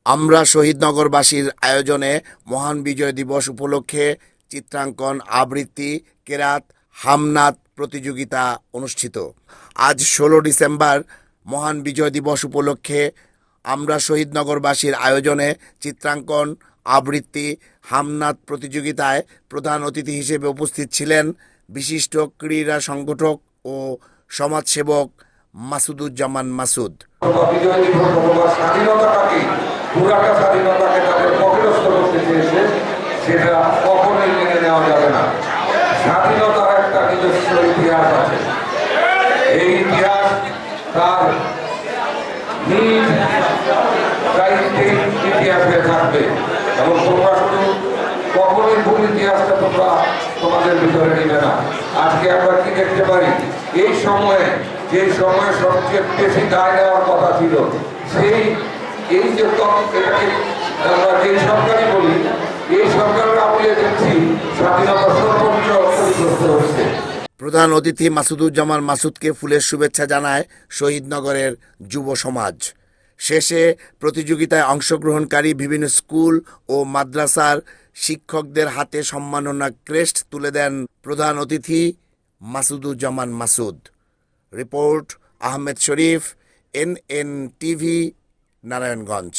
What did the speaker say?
আমরা শহীদনগরবাসীর আয়োজনে মহান বিজয় দিবস উপলক্ষে চিত্রাঙ্কন, আবৃত্তি, কেরাত, হামনাত প্রতিযোগিতা অনুষ্ঠিত। আজ 16 ডিসেম্বর মহান বিজয় দিবস উপলক্ষে আমরা শহীদনগরবাসীর আয়োজনে চিত্রাঙ্কন, আবৃত্তি, হামনাত প্রতিযোগিতায় প্রধান অতিথি হিসেবে উপস্থিত ছিলেন বিশিষ্ট ক্রীড়া সংগঠক ও সমাজসেবক মাসুদুজ্জামান মাসুদ। বিজয় দিবস অথবা স্বাধীনতাটাকে, পুরাটা স্বাধীনতাকে তাদের পকেটস্থ করতে চেয়েছে, সেটা কখনোই মেনে নেওয়া যাবে না। স্বাধীনতার একটা নিজস্ব ইতিহাস আছে। এই ইতিহাস তার নিজ দায়িত্বে ইতিহাসে থাকবে এবং তোমরা শুধু কখনোই ভুল ইতিহাসটা তোমরা তোমাদের ভিতরে নিবে না। আজকে আমরা কি দেখতে পারি, এই সময়ে যে সময়ে সবচেয়ে বেশি দায় নেওয়ার কথা ছিল, এই যে এটাকে আমরা যে সরকারই বলি, এই সরকারের আমলে দেখছি স্বাধীনতা সর্বোচ্চ ক্ষতিগ্রস্ত হচ্ছে। প্রধান অতিথি মাসুদুজ্জামান মাসুদকে ফুলের শুভেচ্ছা জানায় শহীদনগরের যুব সমাজ। শেষে প্রতিযোগিতায় অংশগ্রহণকারী বিভিন্ন স্কুল ও মাদ্রাসার শিক্ষকদের হাতে সম্মাননা ক্রেস্ট তুলে দেন প্রধান অতিথি মাসুদুজ্জামান মাসুদ। রিপোর্ট আহমেদ শরীফ, NN টিভি, নারায়ণগঞ্জ।